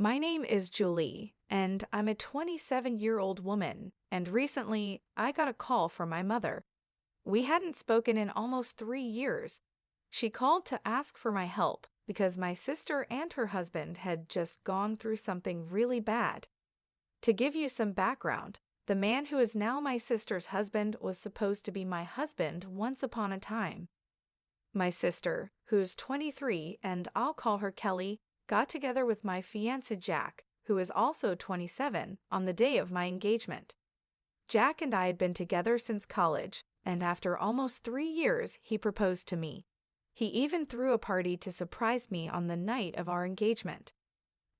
My name is Julie, and I'm a 27-year-old woman, and recently I got a call from my mother. We hadn't spoken in almost 3 years. She called to ask for my help because my sister and her husband had just gone through something really bad. To give you some background, the man who is now my sister's husband was supposed to be my husband once upon a time. My sister, who's 23 and I'll call her Kelly, got together with my fiancé Jack, who is also 27, on the day of my engagement. Jack and I had been together since college, and after almost 3 years, he proposed to me. He even threw a party to surprise me on the night of our engagement.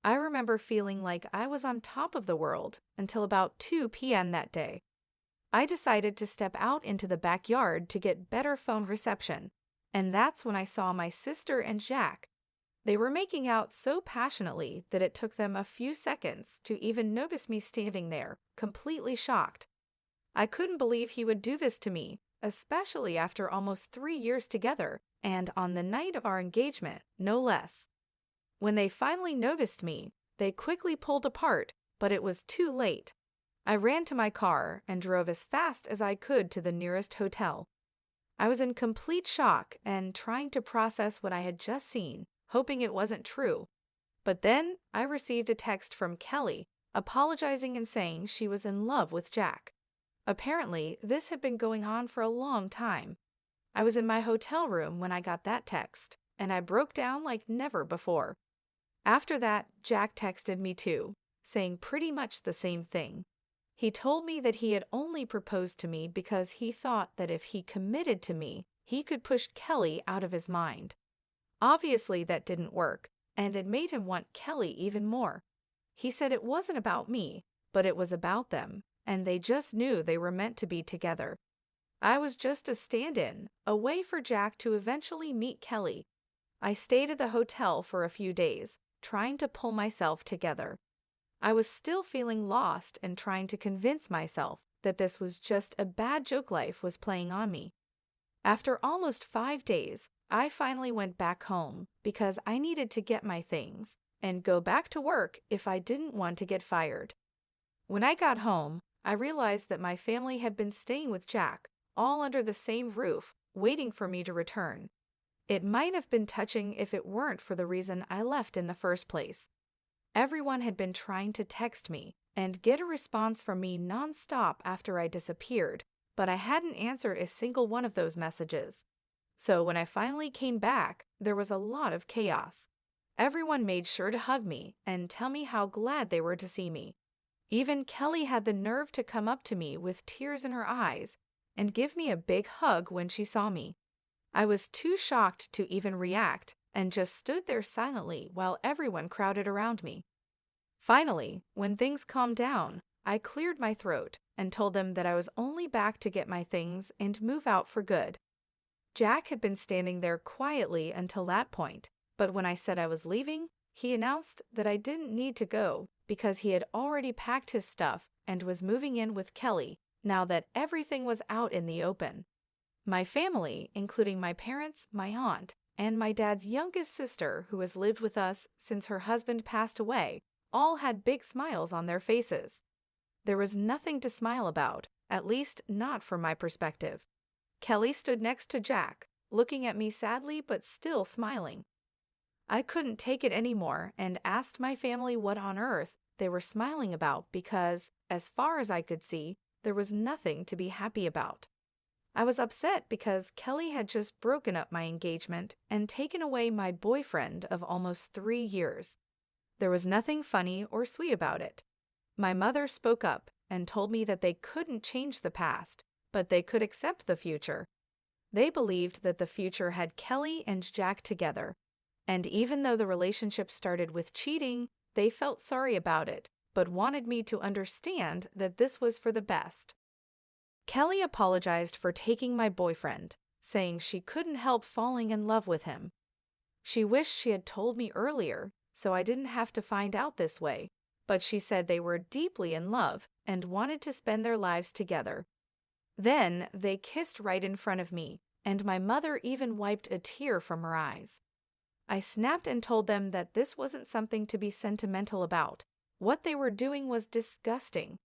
I remember feeling like I was on top of the world until about 2 p.m. that day. I decided to step out into the backyard to get better phone reception, and that's when I saw my sister and Jack. They were making out so passionately that it took them a few seconds to even notice me standing there, completely shocked. I couldn't believe he would do this to me, especially after almost 3 years together, and on the night of our engagement, no less. When they finally noticed me, they quickly pulled apart, but it was too late. I ran to my car and drove as fast as I could to the nearest hotel. I was in complete shock and trying to process what I had just seen, hoping it wasn't true. But then I received a text from Kelly, apologizing and saying she was in love with Jack. Apparently, this had been going on for a long time. I was in my hotel room when I got that text, and I broke down like never before. After that, Jack texted me too, saying pretty much the same thing. He told me that he had only proposed to me because he thought that if he committed to me, he could push Kelly out of his mind. Obviously, that didn't work, and it made him want Kelly even more. He said it wasn't about me, but it was about them, and they just knew they were meant to be together. I was just a stand-in, a way for Jack to eventually meet Kelly. I stayed at the hotel for a few days, trying to pull myself together. I was still feeling lost and trying to convince myself that this was just a bad joke life was playing on me. After almost 5 days, I finally went back home because I needed to get my things and go back to work if I didn't want to get fired. When I got home, I realized that my family had been staying with Jack, all under the same roof, waiting for me to return. It might have been touching if it weren't for the reason I left in the first place. Everyone had been trying to text me and get a response from me nonstop after I disappeared, but I hadn't answered a single one of those messages. So when I finally came back, there was a lot of chaos. Everyone made sure to hug me and tell me how glad they were to see me. Even Kelly had the nerve to come up to me with tears in her eyes and give me a big hug when she saw me. I was too shocked to even react and just stood there silently while everyone crowded around me. Finally, when things calmed down, I cleared my throat and told them that I was only back to get my things and move out for good. Jack had been standing there quietly until that point, but when I said I was leaving, he announced that I didn't need to go because he had already packed his stuff and was moving in with Kelly now that everything was out in the open. My family, including my parents, my aunt, and my dad's youngest sister, who has lived with us since her husband passed away, all had big smiles on their faces. There was nothing to smile about, at least not from my perspective. Kelly stood next to Jack, looking at me sadly but still smiling. I couldn't take it anymore and asked my family what on earth they were smiling about because, as far as I could see, there was nothing to be happy about. I was upset because Kelly had just broken up my engagement and taken away my boyfriend of almost 3 years. There was nothing funny or sweet about it. My mother spoke up and told me that they couldn't change the past, but they could accept the future. They believed that the future had Kelly and Jack together, and even though the relationship started with cheating, they felt sorry about it, but wanted me to understand that this was for the best. Kelly apologized for taking my boyfriend, saying she couldn't help falling in love with him. She wished she had told me earlier, so I didn't have to find out this way, but she said they were deeply in love and wanted to spend their lives together. Then they kissed right in front of me, and my mother even wiped a tear from her eyes. I snapped and told them that this wasn't something to be sentimental about. What they were doing was disgusting.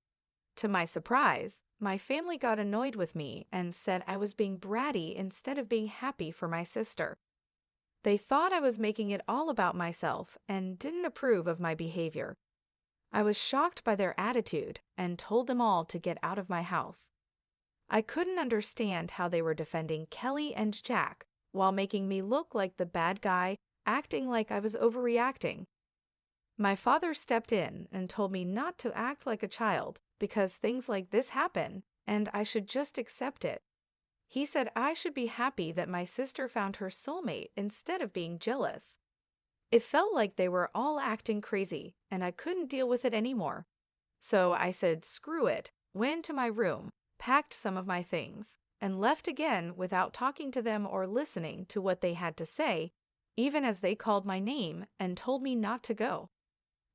To my surprise, my family got annoyed with me and said I was being bratty instead of being happy for my sister. They thought I was making it all about myself and didn't approve of my behavior. I was shocked by their attitude and told them all to get out of my house. I couldn't understand how they were defending Kelly and Jack while making me look like the bad guy, acting like I was overreacting. My father stepped in and told me not to act like a child because things like this happen and I should just accept it. He said I should be happy that my sister found her soulmate instead of being jealous. It felt like they were all acting crazy and I couldn't deal with it anymore. So I said screw it, went to my room, packed some of my things, and left again without talking to them or listening to what they had to say, even as they called my name and told me not to go.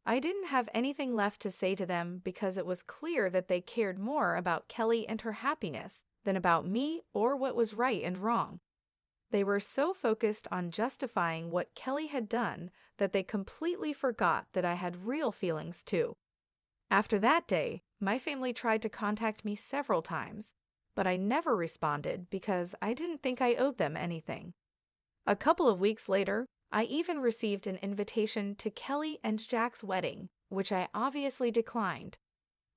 I didn't have anything left to say to them because it was clear that they cared more about Kelly and her happiness than about me or what was right and wrong. They were so focused on justifying what Kelly had done that they completely forgot that I had real feelings too. After that day, my family tried to contact me several times, but I never responded because I didn't think I owed them anything. A couple of weeks later, I even received an invitation to Kelly and Jack's wedding, which I obviously declined.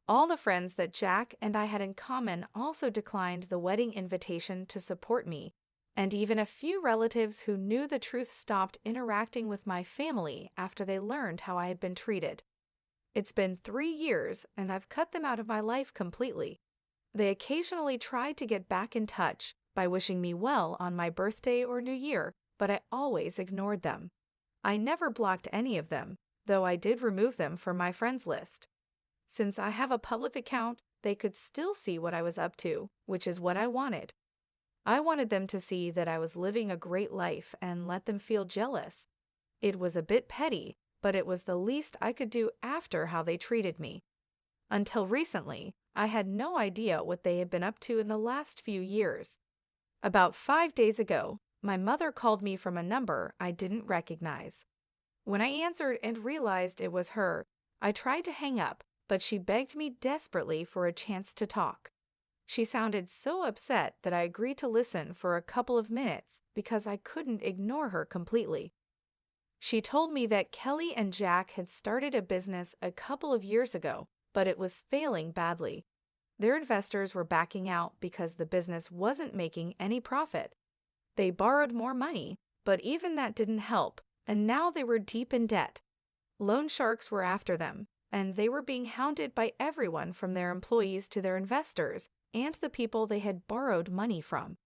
All the friends that Jack and I had in common also declined the wedding invitation to support me, and even a few relatives who knew the truth stopped interacting with my family after they learned how I had been treated. It's been 3 years, and I've cut them out of my life completely. They occasionally tried to get back in touch by wishing me well on my birthday or New Year, but I always ignored them. I never blocked any of them, though I did remove them from my friends list. Since I have a public account, they could still see what I was up to, which is what I wanted. I wanted them to see that I was living a great life and let them feel jealous. It was a bit petty, but it was the least I could do after how they treated me. Until recently, I had no idea what they had been up to in the last few years. About 5 days ago, my mother called me from a number I didn't recognize. When I answered and realized it was her, I tried to hang up, but she begged me desperately for a chance to talk. She sounded so upset that I agreed to listen for a couple of minutes because I couldn't ignore her completely. She told me that Kelly and Jack had started a business a couple of years ago, but it was failing badly. Their investors were backing out because the business wasn't making any profit. They borrowed more money, but even that didn't help, and now they were deep in debt. Loan sharks were after them, and they were being hounded by everyone from their employees to their investors and the people they had borrowed money from.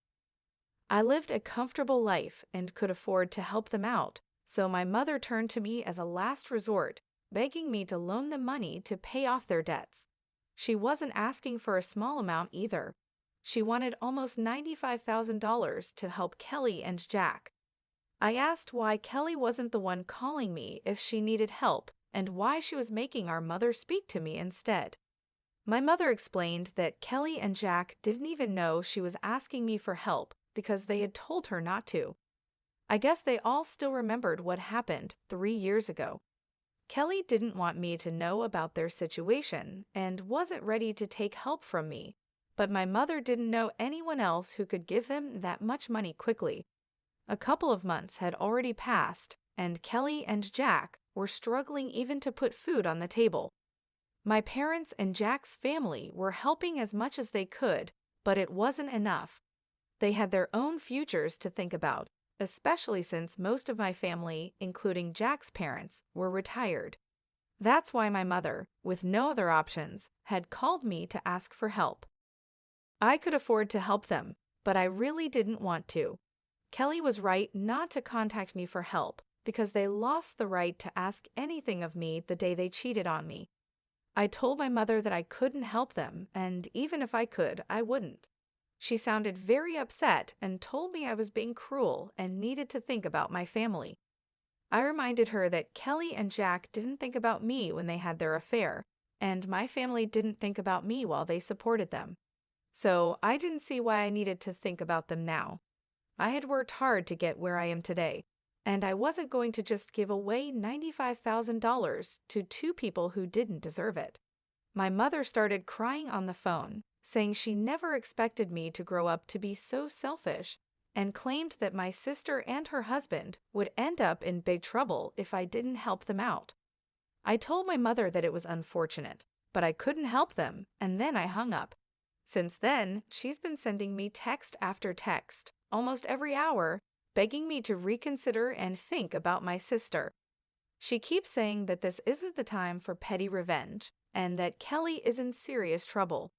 I lived a comfortable life and could afford to help them out, so my mother turned to me as a last resort, begging me to loan them money to pay off their debts. She wasn't asking for a small amount either. She wanted almost $95,000 to help Kelly and Jack. I asked why Kelly wasn't the one calling me if she needed help and why she was making our mother speak to me instead. My mother explained that Kelly and Jack didn't even know she was asking me for help because they had told her not to. I guess they all still remembered what happened 3 years ago. Kelly didn't want me to know about their situation and wasn't ready to take help from me, but my mother didn't know anyone else who could give them that much money quickly. A couple of months had already passed, and Kelly and Jack were struggling even to put food on the table. My parents and Jack's family were helping as much as they could, but it wasn't enough. They had their own futures to think about, especially since most of my family, including Jack's parents, were retired. That's why my mother, with no other options, had called me to ask for help. I could afford to help them, but I really didn't want to. Kelly was right not to contact me for help because they lost the right to ask anything of me the day they cheated on me. I told my mother that I couldn't help them, and even if I could, I wouldn't. She sounded very upset and told me I was being cruel and needed to think about my family. I reminded her that Kelly and Jack didn't think about me when they had their affair, and my family didn't think about me while they supported them. So I didn't see why I needed to think about them now. I had worked hard to get where I am today, and I wasn't going to just give away $95,000 to two people who didn't deserve it. My mother started crying on the phone, saying she never expected me to grow up to be so selfish, and claimed that my sister and her husband would end up in big trouble if I didn't help them out. I told my mother that it was unfortunate, but I couldn't help them, and then I hung up. Since then, she's been sending me text after text, almost every hour, begging me to reconsider and think about my sister. She keeps saying that this isn't the time for petty revenge, and that Kelly is in serious trouble.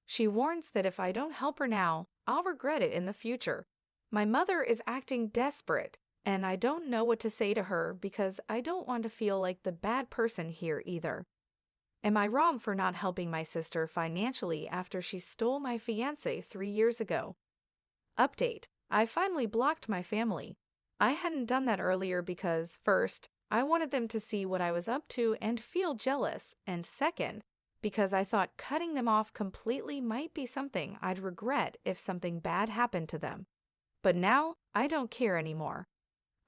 She warns that if I don't help her now, I'll regret it in the future. My mother is acting desperate, and I don't know what to say to her because I don't want to feel like the bad person here either. Am I wrong for not helping my sister financially after she stole my fiancé 3 years ago? Update: I finally blocked my family. I hadn't done that earlier because, first, I wanted them to see what I was up to and feel jealous, and second, because I thought cutting them off completely might be something I'd regret if something bad happened to them. But now, I don't care anymore.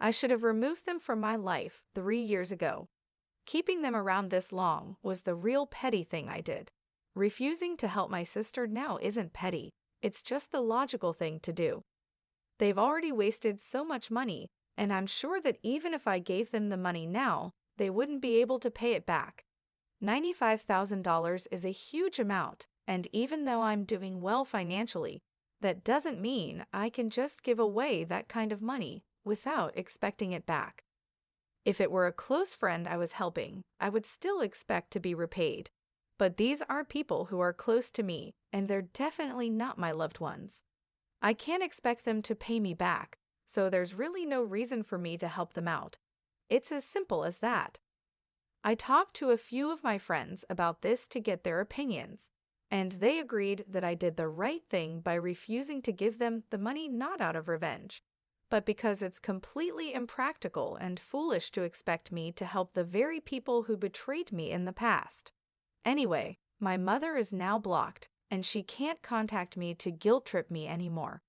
I should have removed them from my life 3 years ago. Keeping them around this long was the real petty thing I did. Refusing to help my sister now isn't petty, it's just the logical thing to do. They've already wasted so much money, and I'm sure that even if I gave them the money now, they wouldn't be able to pay it back. $95,000 is a huge amount, and even though I'm doing well financially, that doesn't mean I can just give away that kind of money without expecting it back. If it were a close friend I was helping, I would still expect to be repaid. But these are people who are close to me, and they're definitely not my loved ones. I can't expect them to pay me back, so there's really no reason for me to help them out. It's as simple as that. I talked to a few of my friends about this to get their opinions, and they agreed that I did the right thing by refusing to give them the money not out of revenge, but because it's completely impractical and foolish to expect me to help the very people who betrayed me in the past. Anyway, my mother is now blocked, and she can't contact me to guilt-trip me anymore.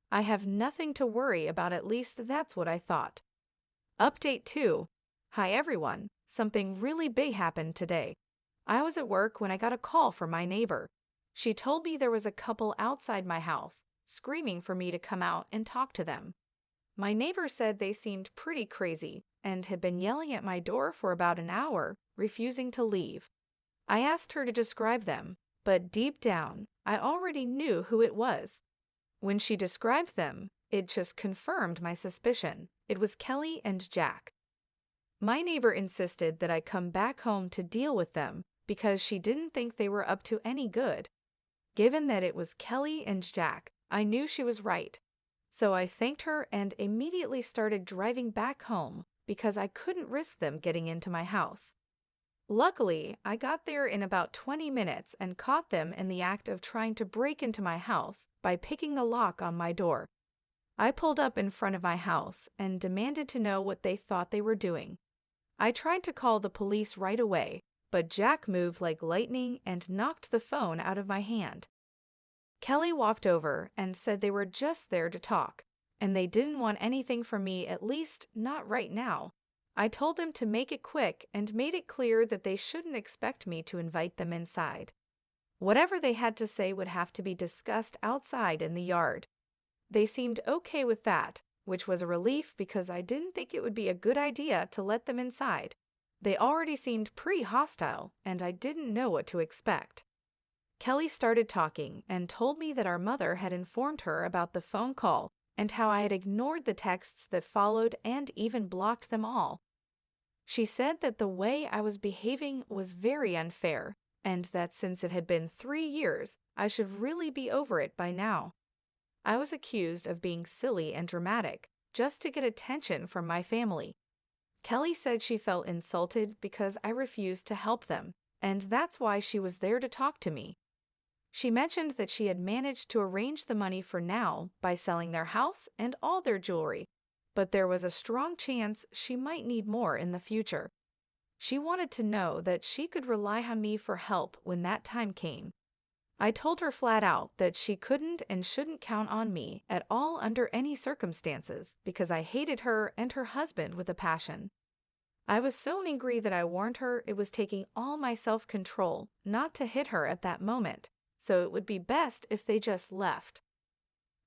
I have nothing to worry about, at least that's what I thought. Update 2. Hi everyone, something really big happened today. I was at work when I got a call from my neighbor. She told me there was a couple outside my house, screaming for me to come out and talk to them. My neighbor said they seemed pretty crazy and had been yelling at my door for about an hour, refusing to leave. I asked her to describe them, but deep down, I already knew who it was. When she described them, it just confirmed my suspicion. It was Kelly and Jack. My neighbor insisted that I come back home to deal with them because she didn't think they were up to any good. Given that it was Kelly and Jack, I knew she was right. So I thanked her and immediately started driving back home because I couldn't risk them getting into my house. Luckily, I got there in about 20 minutes and caught them in the act of trying to break into my house by picking the lock on my door. I pulled up in front of my house and demanded to know what they thought they were doing. I tried to call the police right away, but Jack moved like lightning and knocked the phone out of my hand. Kelly walked over and said they were just there to talk, and they didn't want anything from me, at least not right now. I told them to make it quick and made it clear that they shouldn't expect me to invite them inside. Whatever they had to say would have to be discussed outside in the yard. They seemed okay with that, which was a relief because I didn't think it would be a good idea to let them inside. They already seemed pretty hostile, and I didn't know what to expect. Kelly started talking and told me that our mother had informed her about the phone call and how I had ignored the texts that followed and even blocked them all. She said that the way I was behaving was very unfair, and that since it had been 3 years, I should really be over it by now. I was accused of being silly and dramatic, just to get attention from my family. Kelly said she felt insulted because I refused to help them, and that's why she was there to talk to me. She mentioned that she had managed to arrange the money for now by selling their house and all their jewelry, but there was a strong chance she might need more in the future. She wanted to know that she could rely on me for help when that time came. I told her flat out that she couldn't and shouldn't count on me at all under any circumstances because I hated her and her husband with a passion. I was so angry that I warned her it was taking all my self-control not to hit her at that moment, so it would be best if they just left.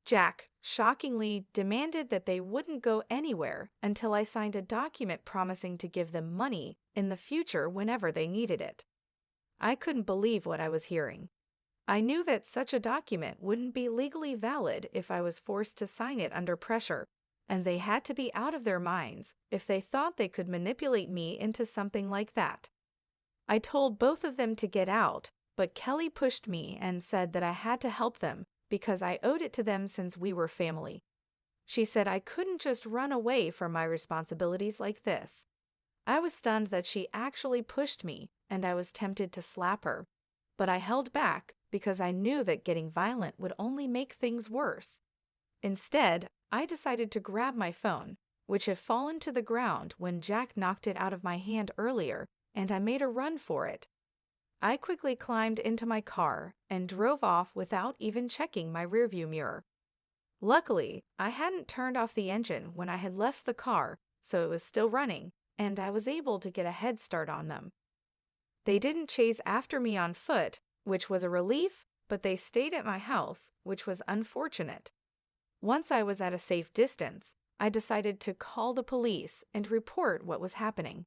Jack, shockingly, demanded that they wouldn't go anywhere until I signed a document promising to give them money in the future whenever they needed it. I couldn't believe what I was hearing. I knew that such a document wouldn't be legally valid if I was forced to sign it under pressure, and they had to be out of their minds if they thought they could manipulate me into something like that. I told both of them to get out, but Kelly pushed me and said that I had to help them because I owed it to them since we were family. She said I couldn't just run away from my responsibilities like this. I was stunned that she actually pushed me, and I was tempted to slap her. But I held back because I knew that getting violent would only make things worse. Instead, I decided to grab my phone, which had fallen to the ground when Jack knocked it out of my hand earlier, and I made a run for it. I quickly climbed into my car and drove off without even checking my rearview mirror. Luckily, I hadn't turned off the engine when I had left the car, so it was still running, and I was able to get a head start on them. They didn't chase after me on foot, which was a relief, but they stayed at my house, which was unfortunate. Once I was at a safe distance, I decided to call the police and report what was happening.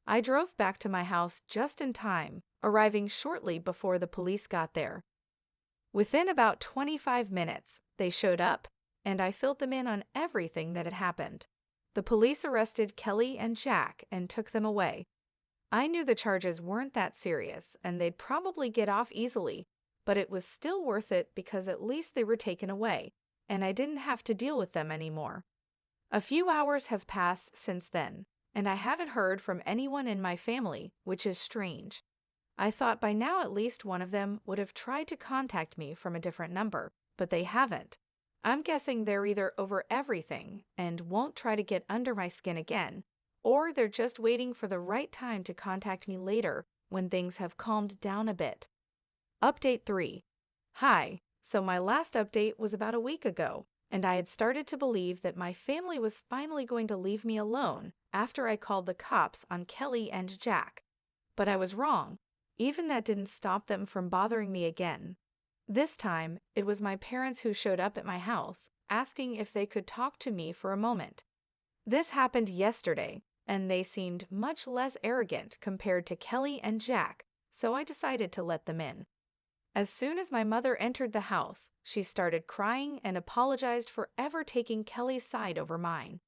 I drove back to my house just in time, arriving shortly before the police got there. Within about 25 minutes, they showed up, and I filled them in on everything that had happened. The police arrested Kelly and Jack and took them away. I knew the charges weren't that serious, and they'd probably get off easily, but it was still worth it because at least they were taken away, and I didn't have to deal with them anymore. A few hours have passed since then, and I haven't heard from anyone in my family, which is strange. I thought by now at least one of them would have tried to contact me from a different number, but they haven't. I'm guessing they're either over everything and won't try to get under my skin again, or they're just waiting for the right time to contact me later when things have calmed down a bit. Update 3. Hi, so my last update was about a week ago, and I had started to believe that my family was finally going to leave me alone after I called the cops on Kelly and Jack. But I was wrong. Even that didn't stop them from bothering me again. This time, it was my parents who showed up at my house, asking if they could talk to me for a moment. This happened yesterday, and they seemed much less arrogant compared to Kelly and Jack, so I decided to let them in. As soon as my mother entered the house, she started crying and apologized for ever taking Kelly's side over mine.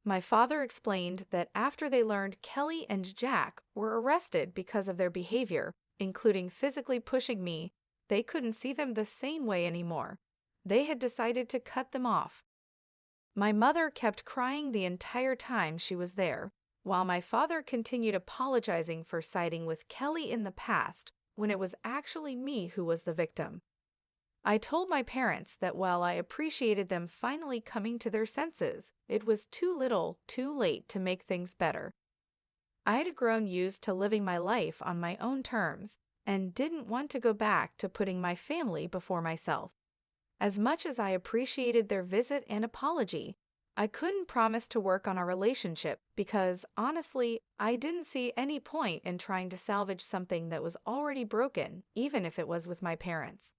My father explained that after they learned Kelly and Jack were arrested because of their behavior, including physically pushing me, they couldn't see them the same way anymore. They had decided to cut them off. My mother kept crying the entire time she was there, while my father continued apologizing for siding with Kelly in the past when it was actually me who was the victim. I told my parents that while I appreciated them finally coming to their senses, it was too little, too late to make things better. I had grown used to living my life on my own terms and didn't want to go back to putting my family before myself. As much as I appreciated their visit and apology, I couldn't promise to work on our relationship because, honestly, I didn't see any point in trying to salvage something that was already broken, even if it was with my parents.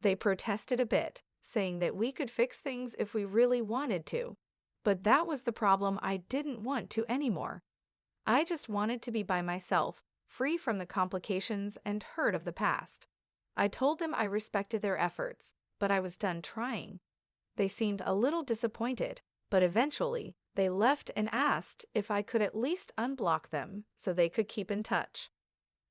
They protested a bit, saying that we could fix things if we really wanted to, but that was the problem I didn't want to anymore. I just wanted to be by myself, free from the complications and hurt of the past. I told them I respected their efforts, but I was done trying. They seemed a little disappointed, but eventually they left and asked if I could at least unblock them so they could keep in touch.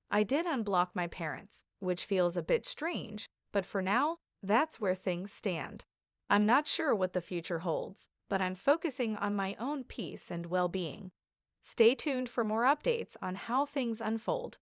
I did unblock my parents, which feels a bit strange, but for now, that's where things stand. I'm not sure what the future holds, but I'm focusing on my own peace and well-being. Stay tuned for more updates on how things unfold.